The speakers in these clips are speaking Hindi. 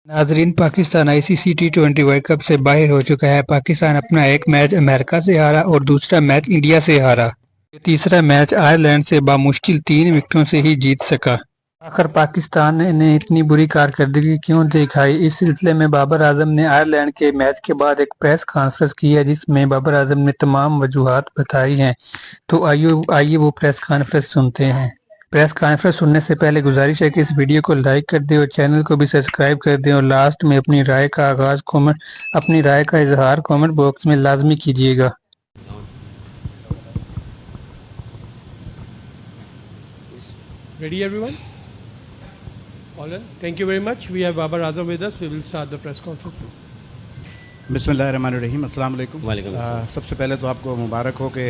नाजरीन, पाकिस्तान आईसीसी टी20 वर्ल्ड कप से बाहर हो चुका है। पाकिस्तान अपना एक मैच अमेरिका से हारा और दूसरा मैच इंडिया से हारा। तीसरा मैच आयरलैंड से बामुश्किल 3 विकेटों से ही जीत सका। आखिर पाकिस्तान ने इतनी बुरी कारकर्दगी क्यों दिखाई? इस सिलसिले में बाबर आजम ने आयरलैंड के मैच के बाद एक प्रेस कॉन्फ्रेंस की है, जिसमें बाबर आजम ने तमाम वजूहात बताई हैं। तो आइए आइए वो प्रेस कॉन्फ्रेंस सुनते हैं। प्रेस कॉन्फ्रेंस सुनने से पहले गुजारिश है कि इस वीडियो को लाइक कर दें और चैनल को भी सब्सक्राइब कर दें, और लास्ट में अपनी राय का इजहार कमेंट बॉक्स में लाजमी कीजिएगा। Ready, everyone? All right. Thank you very much. We have Babar Azam with us. We will start the press conference. बिस्मिल्लाहिर्रहमानिर्रहीम, अस्सलाम वालेकुम। सबसे पहले तो आपको मुबारक हो कि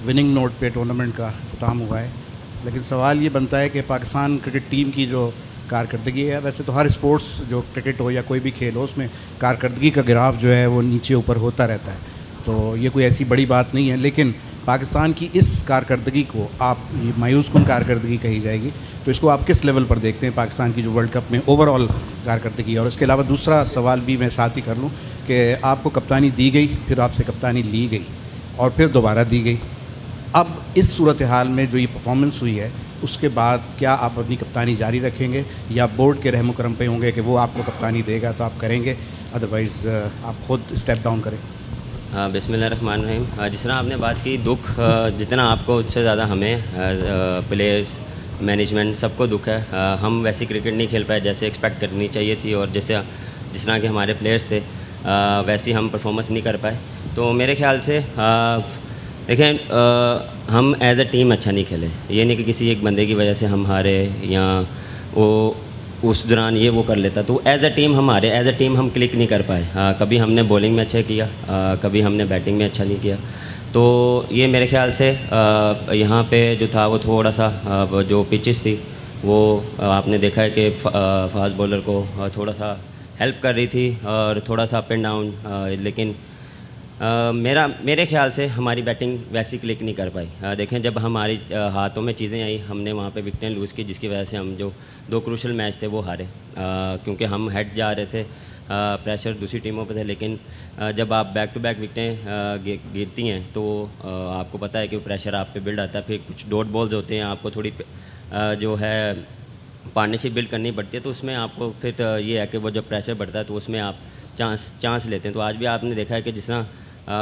विनिंग नोट पे टूर्नामेंट का अख्ताम हुआ है। लेकिन सवाल ये बनता है कि पाकिस्तान क्रिकेट टीम की जो कारकर्दगी है, वैसे तो हर स्पोर्ट्स जो क्रिकेट हो या कोई भी खेल हो, उसमें कारकर्दगी का ग्राफ जो है वो नीचे ऊपर होता रहता है, तो ये कोई ऐसी बड़ी बात नहीं है। लेकिन पाकिस्तान की इस कारकर्दगी को आप ये मायूस कुन कारकर्दगी कही जाएगी, तो इसको आप किस लेवल पर देखते हैं पाकिस्तान की जो वर्ल्ड कप में ओवरऑल कारकर्दगी है? और इसके अलावा दूसरा सवाल भी मैं साथ ही कर लूँ कि आपको कप्तानी दी गई, फिर आपसे कप्तानी ली गई और फिर दोबारा दी गई। अब इस सूरत हाल में जो ये परफॉर्मेंस हुई है, उसके बाद क्या आप अपनी कप्तानी जारी रखेंगे या बोर्ड के रहम करम पे होंगे कि वो आपको कप्तानी देगा तो आप करेंगे, अदरवाइज़ आप ख़ुद स्टेप डाउन करें? बिस्मिल्लाहिर्रहमानिर्रहीम। जिस तरह आपने बात की, दुख जितना आपको उससे ज़्यादा हमें प्लेयर्स, मैनेजमेंट सबको दुख है। हम वैसी क्रिकेट नहीं खेल पाए जैसे एक्सपेक्ट करनी चाहिए थी, और जैसे जिस तरह के हमारे प्लेयर्स थे वैसी हम परफॉर्मेंस नहीं कर पाए। तो मेरे ख्याल से देखें, हम एज अ टीम अच्छा नहीं खेले। ये नहीं कि किसी एक बंदे की वजह से हम हारे या वो उस दौरान ये वो कर लेता, तो एज अ टीम हम हारे। एज अ टीम हम क्लिक नहीं कर पाए। कभी हमने बॉलिंग में अच्छा किया, कभी हमने बैटिंग में अच्छा नहीं किया। तो ये मेरे ख्याल से यहाँ पे जो था वो थोड़ा सा जो पिचेस थी वो आपने देखा है कि फास्ट बॉलर को थोड़ा सा हेल्प कर रही थी और थोड़ा सा अप एंड डाउन। लेकिन मेरे ख्याल से हमारी बैटिंग वैसी क्लिक नहीं कर पाई। देखें, जब हमारी हाथों में चीज़ें आई, हमने वहाँ पे विकेटें लूज़ की, जिसकी वजह से हम जो 2 क्रूशल मैच थे वो हारे, क्योंकि हम हेड जा रहे थे, प्रेशर दूसरी टीमों पे थे। लेकिन जब आप बैक टू बैक विकेटें गिरती हैं तो आपको पता है कि प्रेशर आप पे बिल्ड आता है। फिर कुछ डॉट बॉल्स होते हैं, आपको थोड़ी जो है पार्टनरशिप बिल्ड करनी पड़ती है, तो उसमें आपको फिर ये है कि वो जब प्रेशर बढ़ता है तो उसमें आप चांस लेते हैं। तो आज भी आपने देखा है कि जिस तरह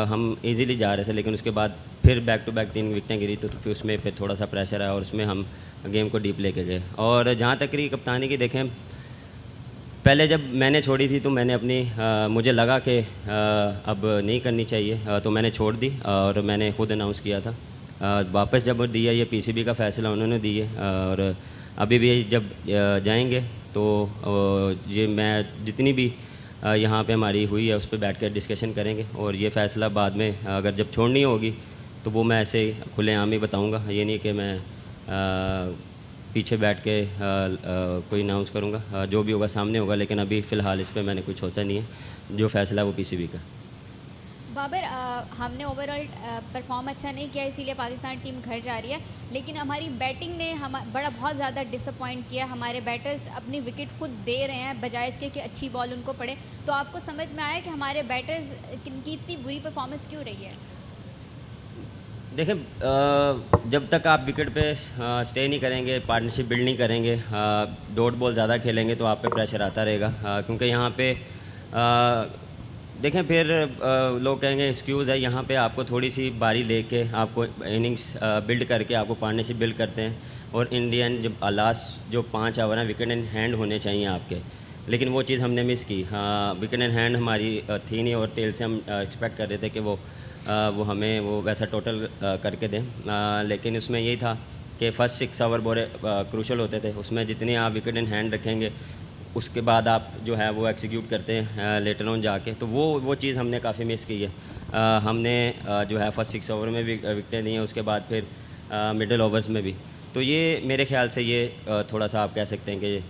हम इजीली जा रहे थे, लेकिन उसके बाद फिर बैक टू बैक 3 विकेटें गिरी, तो फिर उसमें फिर थोड़ा सा प्रेशर आया और उसमें हम गेम को डीप लेके गए। और जहाँ तक रही कप्तानी की, देखें, पहले जब मैंने छोड़ी थी तो मैंने अपनी मुझे लगा कि अब नहीं करनी चाहिए, तो मैंने छोड़ दी और मैंने खुद अनाउंस किया था। वापस जब दिया, ये पीसीबी का फ़ैसला उन्होंने दिए, और अभी भी जब जाएंगे तो ये मैं जितनी भी यहाँ पे हमारी हुई है उस पर बैठ कर डिस्कशन करेंगे, और ये फ़ैसला बाद में अगर जब छोड़नी होगी तो वो मैं ऐसे खुलेआम ही बताऊँगा। ये नहीं कि मैं पीछे बैठ के कोई अनाउंस करूँगा। जो भी होगा सामने होगा, लेकिन अभी फ़िलहाल इस पर मैंने कुछ सोचा नहीं है। जो फ़ैसला है वो पीसीबी का। बाबर, हमने ओवरऑल परफॉर्म अच्छा नहीं किया, इसीलिए पाकिस्तान टीम घर जा रही है। लेकिन हमारी बैटिंग ने बहुत ज़्यादा डिसअपॉइंट किया। हमारे बैटर्स अपनी विकेट खुद दे रहे हैं बजाय इसके कि अच्छी बॉल उनको पड़े। तो आपको समझ में आया कि हमारे बैटर्स की इतनी बुरी परफॉर्मेंस क्यों रही है? देखें, जब तक आप विकेट पे स्टे नहीं करेंगे, पार्टनरशिप बिल्ड नहीं करेंगे, डॉट बॉल ज़्यादा खेलेंगे, तो आप पे प्रेशर आता रहेगा। क्योंकि यहाँ पे देखें, फिर लोग कहेंगे एक्सक्यूज़ है। यहाँ पे आपको थोड़ी सी बारी लेके आपको इनिंग्स बिल्ड करके आपको पार्टनरशिप बिल्ड करते हैं, और इंडियन जब लास्ट जो 5 ओवर हैं विकेट इन हैंड होने चाहिए आपके, लेकिन वो चीज़ हमने मिस की। विकेट इन हैंड हमारी थी नहीं, और टेल से हम एक्सपेक्ट कर रहे थे कि वो हमें वो वैसा टोटल करके दें। लेकिन उसमें यही था कि फ़र्स्ट 6 ओवर बड़े क्रूशल होते थे, उसमें जितने आप विकेट इन हैंड रखेंगे उसके बाद आप जो है वो एक्सिक्यूट करते हैं लेटर ऑन जाके, तो वो चीज़ हमने काफ़ी मिस की है। हमने जो है फर्स्ट 6 ओवर में भी विकेटें दी हैं, उसके बाद फिर मिडल ओवर्स में भी। तो ये मेरे ख्याल से ये थोड़ा सा आप कह सकते हैं कि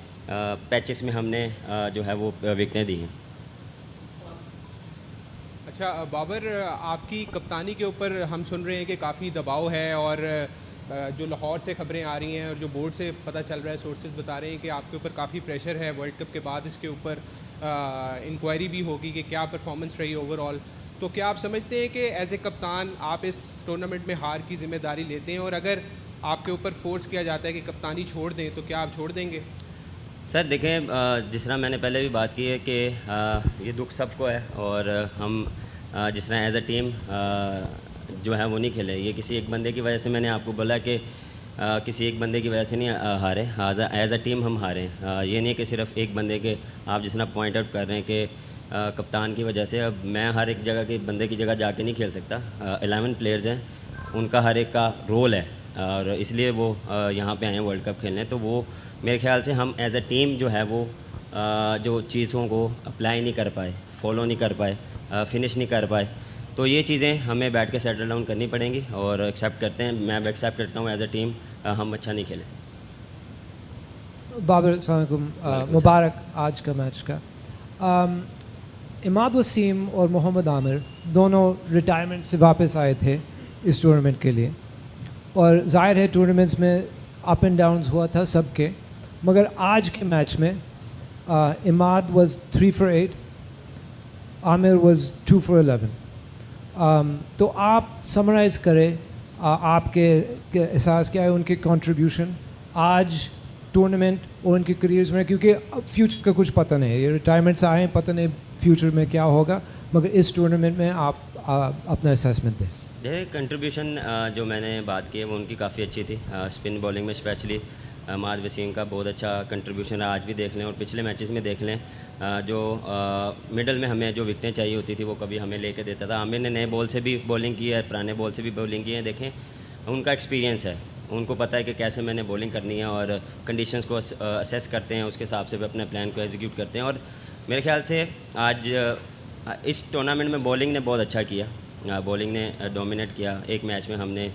पैचेस में हमने जो है वो विकेटें दी हैं। अच्छा बाबर, आपकी कप्तानी के ऊपर हम सुन रहे हैं कि काफ़ी दबाव है, और जो लाहौर से खबरें आ रही हैं और जो बोर्ड से पता चल रहा है, सोर्सेज बता रहे हैं कि आपके ऊपर काफ़ी प्रेशर है, वर्ल्ड कप के बाद इसके ऊपर इंक्वायरी भी होगी कि क्या परफॉर्मेंस रही ओवरऑल। तो क्या आप समझते हैं कि एज ए कप्तान आप इस टूर्नामेंट में हार की ज़िम्मेदारी लेते हैं, और अगर आपके ऊपर फोर्स किया जाता है कि कप्तानी छोड़ दें तो क्या आप छोड़ देंगे? सर देखें, जिस तरह मैंने पहले भी बात की है कि ये दुख सबको है, और हम जिस तरह एज अ टीम जो है वो नहीं खेले। ये किसी एक बंदे की वजह से, मैंने आपको बोला कि किसी एक बंदे की वजह से नहीं हारे, एज अ टीम हम हारे। ये नहीं कि सिर्फ एक बंदे के, आप जिस तरह पॉइंट आउट कर रहे हैं कि कप्तान की वजह से। अब मैं हर एक जगह के बंदे की जगह जाके नहीं खेल सकता। 11 प्लेयर्स हैं, उनका हर एक का रोल है, और इसलिए वो यहाँ पे आए हैं वर्ल्ड कप खेलने। तो वो मेरे ख्याल से हम एज अ टीम जो है वो जो चीज़ों को अप्लाई नहीं कर पाए, फॉलो नहीं कर पाए, फिनिश नहीं कर पाए। तो ये चीज़ें हमें बैठ के सेटल डाउन करनी पड़ेंगी, और एक्सेप्ट करते हैं, मैं एक्सेप्ट करता हूँ एज अ टीम हम अच्छा नहीं खेले। बाबर, अस्सलाम वालेकुम, मुबारक आज का मैच का। इमाद वसीम और मोहम्मद आमिर दोनों रिटायरमेंट से वापस आए थे इस टूर्नामेंट के लिए, और ज़ाहिर है टूर्नामेंट्स में अप एंड डाउन्स हुआ था सबके, मगर आज के मैच में Imad was 3 for 8, Aamir was 2 for 11। तो आप समराइज़ करें आपके एहसास क्या है, उनके कंट्रीब्यूशन आज टूर्नामेंट और उनके करियर्स में, क्योंकि फ्यूचर का कुछ पता नहीं है, ये रिटायरमेंट से आए, पता नहीं फ्यूचर में क्या होगा, मगर इस टूर्नामेंट में आप अपना असेसमेंट दें। जैसे कंट्रीब्यूशन जो मैंने बात की है वो उनकी काफ़ी अच्छी थी। स्पिन बॉलिंग में स्पेशली इमाद वसीम का बहुत अच्छा कंट्रीब्यूशन है, आज भी देख लें और पिछले मैचेस में देख लें। जो मिडल में हमें जो विकटें चाहिए होती थी वो कभी हमें लेके देता था। आमिर ने नए बॉल से भी बॉलिंग की है, पुराने बॉल से भी बॉलिंग की है। देखें, उनका एक्सपीरियंस है, उनको पता है कि कैसे मैंने बॉलिंग करनी है, और कंडीशंस को असेस करते हैं, उसके हिसाब से भी अपने प्लान को एग्जीक्यूट करते हैं। और मेरे ख्याल से आज इस टूर्नामेंट में बॉलिंग ने बहुत अच्छा किया, बॉलिंग ने डोमिनेट किया। एक मैच में हमने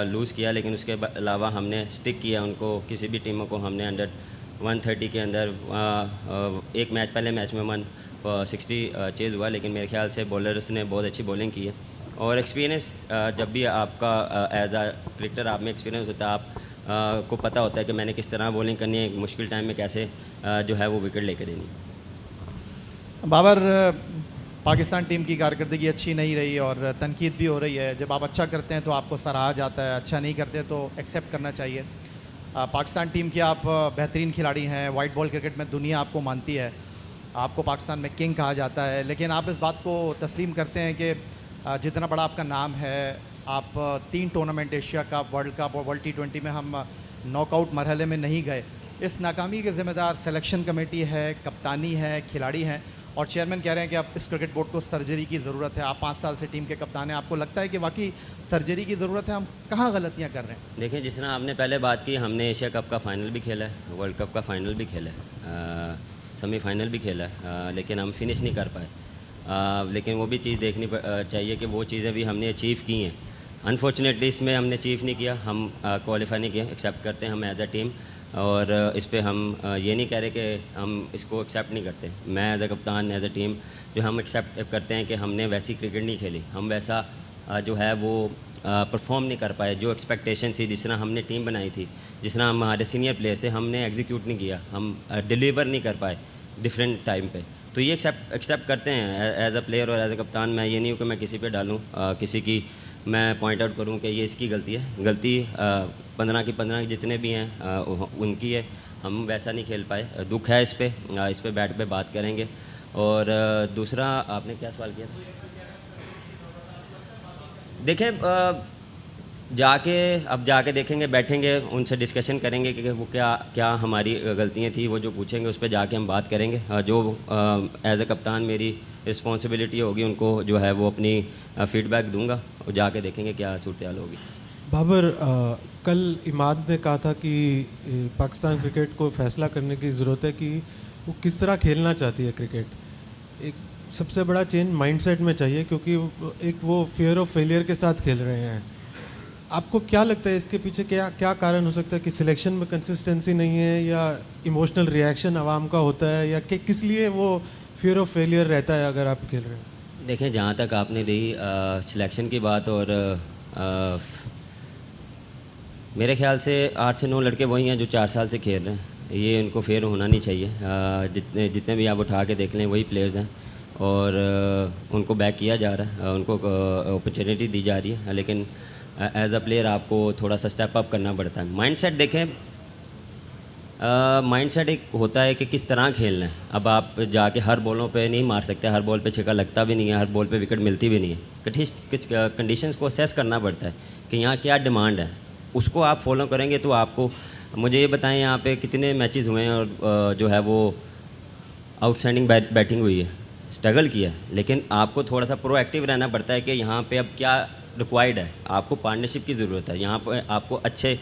लूज़ किया, लेकिन उसके अलावा हमने स्टिक किया उनको, किसी भी टीमों को हमने अंडर 130 के अंदर। एक मैच, पहले मैच में 160 चेज़ हुआ, लेकिन मेरे ख्याल से बॉलर्स ने बहुत अच्छी बॉलिंग की है। और एक्सपीरियंस, जब भी आपका एज आ क्रिकेटर आप में एक्सपीरियंस होता है, आप को पता होता है कि मैंने किस तरह बॉलिंग करनी है, मुश्किल टाइम में कैसे जो है वो विकेट लेकर देनी है। बाबर, पाकिस्तान टीम की कारकर्दगी अच्छी नहीं रही और तनकीद भी हो रही है। जब आप अच्छा करते हैं तो आपको सराहा जाता है, अच्छा नहीं करते तो एक्सेप्ट करना चाहिए। पाकिस्तान टीम के आप बेहतरीन खिलाड़ी हैं, वाइट बॉल क्रिकेट में दुनिया आपको मानती है, आपको पाकिस्तान में किंग कहा जाता है। लेकिन आप इस बात को तस्लीम करते हैं कि जितना बड़ा आपका नाम है, आप 3 tournament, Asia cup, world cup और वर्ल्ड T20 में हम नॉकआउट मरहले में नहीं गए। इस नाकामी के ज़िम्मेदार सिलेक्शन कमेटी है, कप्तानी है, खिलाड़ी हैं, और चेयरमैन कह रहे हैं कि अब इस क्रिकेट बोर्ड को सर्जरी की ज़रूरत है। आप 5 साल से टीम के कप्तान हैं, आपको लगता है कि वाकई सर्जरी की ज़रूरत है? हम कहाँ गलतियाँ कर रहे हैं? देखिए, जिस तरह आपने पहले बात की, हमने एशिया कप का फ़ाइनल भी खेला है, वर्ल्ड कप का फ़ाइनल भी खेला है, सेमीफाइनल भी खेला है, लेकिन हम फिनिश नहीं कर पाए। लेकिन वो भी चीज़ देखनी चाहिए कि वो चीज़ें भी हमने अचीव की हैं। अनफॉर्चुनेटली इसमें हमने अचीव नहीं किया, हम क्वालिफाई नहीं किया। एक्सेप्ट करते हैं हम एज अ टीम, और इस पे हम ये नहीं कह रहे कि हम इसको एक्सेप्ट नहीं करते। मैं एज अ कप्तान, एज अ टीम, जो हम एक्सेप्ट करते हैं कि हमने वैसी क्रिकेट नहीं खेली, हम वैसा जो है वो परफॉर्म नहीं कर पाए। जो एक्सपेक्टेशन थी, जिस तरह हमने टीम बनाई थी, जिस तरह हमारे सीनियर प्लेयर थे, हमने एग्जीक्यूट नहीं किया, हम डिलीवर नहीं कर पाए डिफरेंट टाइम पे। तो ये एक्सेप्ट करते हैं एज अ प्लेयर और एज अ कप्तान। मैं ये नहीं हूँ कि मैं किसी पे डालूँ, किसी की मैं पॉइंट आउट करूँ कि ये इसकी गलती है। गलती 15 की 15 जितने भी हैं उनकी है। हम वैसा नहीं खेल पाए, दुख है इस पे बैठ पे बात करेंगे। और दूसरा आपने क्या सवाल किया? देखें, जाके देखेंगे, बैठेंगे, उनसे डिस्कशन करेंगे कि वो क्या हमारी गलतियाँ थी। वो जो पूछेंगे उस पर जाके हम बात करेंगे। जो एज अ कप्तान मेरी रिस्पॉन्सिबिलिटी होगी, उनको जो है वो अपनी फीडबैक दूंगा, और जाके देखेंगे क्या सूरत हाल होगी। बाबर, कल इमाद ने कहा था कि पाकिस्तान क्रिकेट को फैसला करने की ज़रूरत है कि वो किस तरह खेलना चाहती है क्रिकेट। एक सबसे बड़ा चेंज माइंडसेट में चाहिए, क्योंकि एक वो फियर ऑफ फेलियर के साथ खेल रहे हैं। आपको क्या लगता है इसके पीछे क्या कारण हो सकता है कि सिलेक्शन में कंसिस्टेंसी नहीं है, या इमोशनल रिएक्शन आवाम का होता है, या कि किस लिए वो फियर ऑफ फेलियर रहता है अगर आप खेल रहे हैं? देखें, जहाँ तक आपने रही सिलेक्शन की बात और मेरे ख्याल से 8 से 9 लड़के वही हैं जो 4 साल से खेल रहे हैं। ये उनको फेयर होना नहीं चाहिए। जितने भी आप उठा के देख लें वही प्लेयर्स हैं और उनको बैक किया जा रहा है, उनको अपॉर्चुनिटी दी जा रही है, लेकिन एज अ प्लेयर आपको थोड़ा सा स्टेप अप करना पड़ता है। माइंडसेट देखें, माइंडसेट एक होता है कि किस तरह खेलना है। अब आप जाके हर बॉलों पे नहीं मार सकते, हर बॉल पे छक्का लगता भी नहीं है, हर बॉल पे विकेट मिलती भी नहीं है। किस कंडीशंस को असेस करना पड़ता है कि यहाँ क्या डिमांड है, उसको आप फॉलो करेंगे तो आपको। मुझे ये बताएं यहाँ पे कितने मैचेस हुए हैं और जो है वो आउटस्टैंडिंग बैटिंग हुई है, स्ट्रगल किया है, लेकिन आपको थोड़ा सा प्रोएक्टिव रहना पड़ता है कि यहाँ पे अब क्या रिक्वायर्ड है। आपको पार्टनरशिप की ज़रूरत है, यहाँ पे आपको अच्छे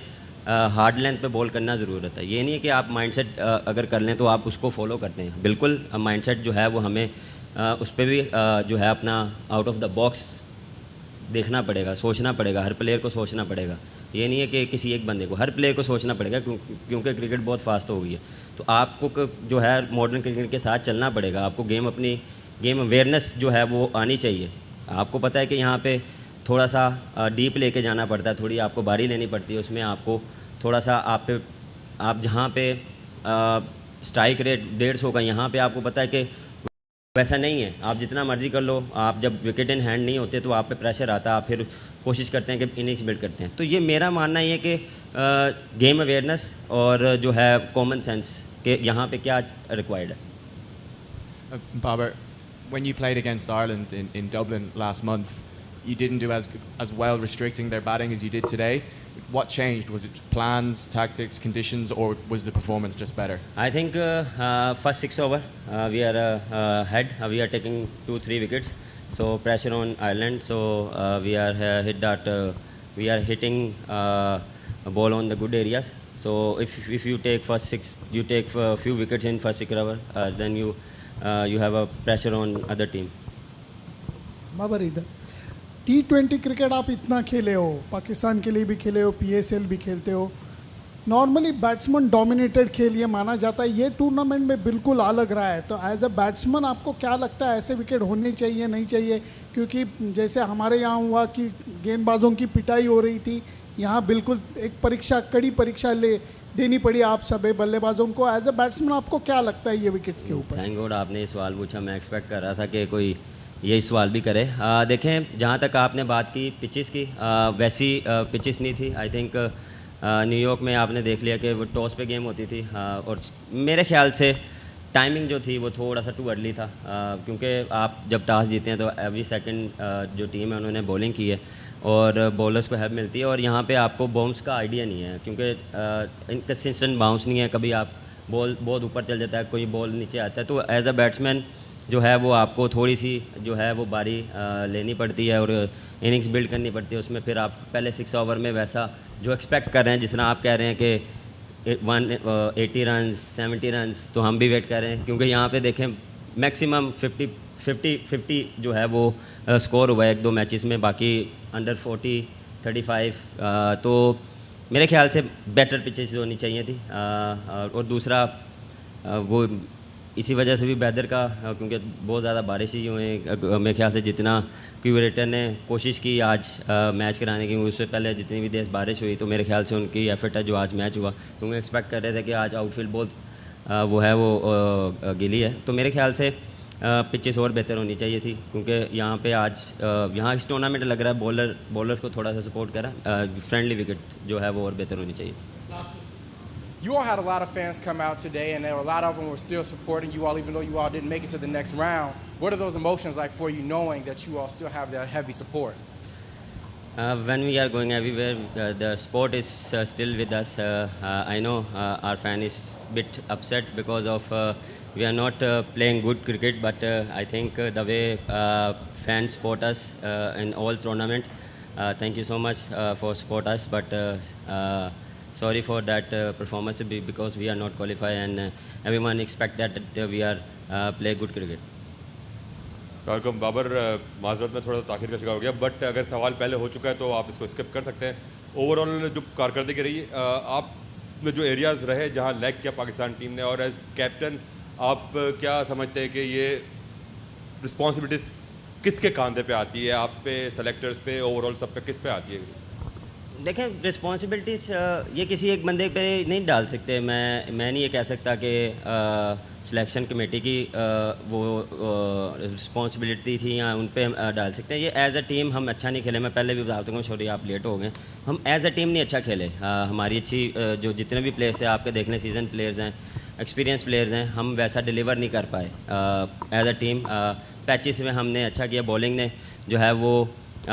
हार्ड लेंथ पे बॉल करना ज़रूरत है। ये नहीं है कि आप माइंडसेट अगर कर लें तो आप उसको फॉलो करते हैं। बिल्कुल माइंडसेट जो है वो हमें उस पर भी जो है अपना आउट ऑफ द बॉक्स देखना पड़ेगा, सोचना पड़ेगा, हर प्लेयर को सोचना पड़ेगा। ये नहीं है कि किसी एक बंदे को, हर प्लेयर को सोचना पड़ेगा क्योंकि क्रिकेट बहुत फास्ट हो गई है। तो आपको जो है मॉडर्न क्रिकेट के साथ चलना पड़ेगा। आपको अपनी गेम अवेयरनेस जो है वो आनी चाहिए। आपको पता है कि यहाँ पे थोड़ा सा डीप लेके जाना पड़ता है, थोड़ी आपको बारी लेनी पड़ती है, उसमें आपको थोड़ा सा आप जहाँ पे स्ट्राइक रेट 150 का, यहाँ पे आपको पता है कि वैसा नहीं है। आप जितना मर्जी कर लो, आप जब विकेट इन हैंड नहीं होते तो आप पे प्रेशर आता है, आप फिर कोशिश करते हैं कि इनिंग्स बिल्ड करते हैं। तो ये मेरा मानना ये है कि गेम अवेयरनेस और जो है कॉमन सेंस के यहाँ पे क्या रिक्वायर्ड है। Babar, when you played against Ireland in Dublin last month, you didn't do as well restricting their batting as you did today. What changed? Was it plans, tactics, conditions, or was the performance just better? I think first 6 over we are ahead. We are taking 2-3 wickets, so pressure on Ireland. So we are we are hitting a ball on the good areas. So if you take first 6, you take a few wickets in first 6 over, then you have a pressure on other team. Babar इधर T20 क्रिकेट आप इतना खेले हो, पाकिस्तान के लिए भी खेले हो, PSL भी खेलते हो। नॉर्मली बैट्समैन डोमिनेटेड खेल ये माना जाता है, ये टूर्नामेंट में बिल्कुल अलग रहा है। तो एज अ बैट्समैन आपको क्या लगता है, ऐसे विकेट होने चाहिए नहीं चाहिए? क्योंकि जैसे हमारे यहाँ हुआ कि गेंदबाजों की पिटाई हो रही थी, यहाँ बिल्कुल एक कड़ी परीक्षा देनी पड़ी आप सभी बल्लेबाजों को। एज अ बैट्समैन आपको क्या लगता है ये विकेट्स के ऊपर? थैंक गॉड आपने ये सवाल पूछा। मैं एक्सपेक्ट कर रहा था कि कोई यही सवाल भी करे। देखें, जहाँ तक आपने बात की पिचेस की, वैसी पिचेस नहीं थी। आई थिंक न्यूयॉर्क में आपने देख लिया कि वो टॉस पे गेम होती थी, और मेरे ख्याल से टाइमिंग जो थी वो थोड़ा सा टू अर्ली था, क्योंकि आप जब टॉस जीते हैं तो एवरी सेकंड जो टीम है उन्होंने बॉलिंग की है और बॉलर्स को हेल्प मिलती है। और यहाँ पे आपको बाउंस का आइडिया नहीं है, क्योंकि इनकन्सिस्टेंट बाउंस नहीं है। कभी आप बॉल बहुत ऊपर चल जाता है, कोई बॉल नीचे आता है। तो एज अ बैट्समैन जो है वो आपको थोड़ी सी जो है वो बारी लेनी पड़ती है और इनिंग्स बिल्ड करनी पड़ती है। उसमें फिर आप पहले 6 ओवर में वैसा जो एक्सपेक्ट कर रहे हैं, जिस तरह आप कह रहे हैं कि 180 रन 70 रन, तो हम भी वेट कर रहे हैं, क्योंकि यहाँ पे देखें मैक्सिमम 50 जो है वो स्कोर हुआ है 1-2 मैचेस में, बाकी अंडर 40 35। तो मेरे ख्याल से बेटर पिचेस होनी चाहिए थी। और दूसरा वो इसी वजह से भी वेदर का, क्योंकि बहुत ज़्यादा बारिश ही हुए हैं। मेरे ख्याल से जितना क्यूरेटर ने कोशिश की आज मैच कराने की, उससे पहले जितनी भी देर बारिश हुई, तो मेरे ख्याल से उनकी एफर्ट है जो आज मैच हुआ, क्योंकि एक्सपेक्ट कर रहे थे कि आज आउटफील्ड बहुत वो है वो गिली है। तो मेरे ख्याल से पिचेस और बेहतर होनी चाहिए थी, क्योंकि यहाँ पे आज यहाँ इस टूर्नामेंट लग रहा है बॉलर्स को थोड़ा सा सपोर्ट करा, फ्रेंडली विकेट जो है वो और बेहतर होनी चाहिए थी। You all had a lot of fans come out today, and there were a lot of them were still supporting you all, even though you all didn't make it to the next round. What are those emotions like for you, knowing that you all still have that heavy support? When we are going everywhere, the sport is still with us. I know our fan is a bit upset because of we are not playing good cricket, but I think the way fans support us in all tournament. Thank you so much for support us, but sorry for that performance because we are not qualified, and everyone expect that we are play good cricket. सलाम बाबर, माजरत में थोड़ा सा ताखिर का शिकार हो गया, बट अगर सवाल पहले हो चुका है तो आप इसको स्किप कर सकते हैं। ओवरऑल जो कारकर्दगी रही, आपने जो एरियाज़ रहे जहां लैग किया पाकिस्तान टीम ने, और एज कैप्टन आप क्या समझते हैं कि ये रिस्पॉन्सिबिलिटीज़ किसके कांधे पे आती है? आप पे, सेलेक्टर्स पे, ओवरऑल सब पे किस पे आती है? देखें रिस्पॉन्सिबिलिटीज़ ये किसी एक बंदे पे नहीं डाल सकते। मैं नहीं ये कह सकता कि सिलेक्शन कमेटी की वो रिस्पॉन्सिबिलिटी थी या उन पे डाल सकते हैं। ये एज अ टीम हम अच्छा नहीं खेले। मैं पहले भी बता दूँगा, सॉरी आप लेट हो गए। हम एज अ टीम नहीं अच्छा खेले। हमारी अच्छी जो जितने भी प्लेयर्स थे आपके देख लें, सीजन प्लेयर्स हैं, एक्सपीरियंस प्लेयर्स हैं, हम वैसा डिलीवर नहीं कर पाए एज अ टीम। पैचेस में हमने अच्छा किया, बॉलिंग ने जो है वो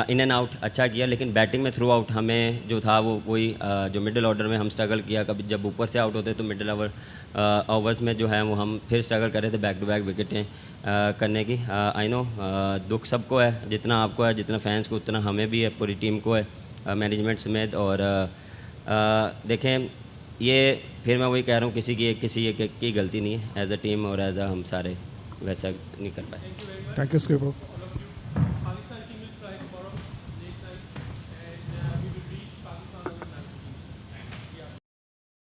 इन एंड आउट अच्छा किया, लेकिन बैटिंग में थ्रू आउट हमें जो था वो वही जो मिडिल ऑर्डर में हम स्ट्रगल किया। कभी जब ऊपर से आउट होते तो मिडिल ओवर्स में जो है वो हम फिर स्ट्रगल कर रहे थे बैक टू बैक विकेटें करने की। आई नो दुख सबको है, जितना आपको है, जितना फैंस को, उतना हमें भी है, पूरी टीम को है, मैनेजमेंट समेत। और देखें ये फिर मैं वही कह रहा हूँ, किसी एक की गलती नहीं है, एज अ टीम और एज अ हम सारे वैसा नहीं कर पाए। Thank you skipper.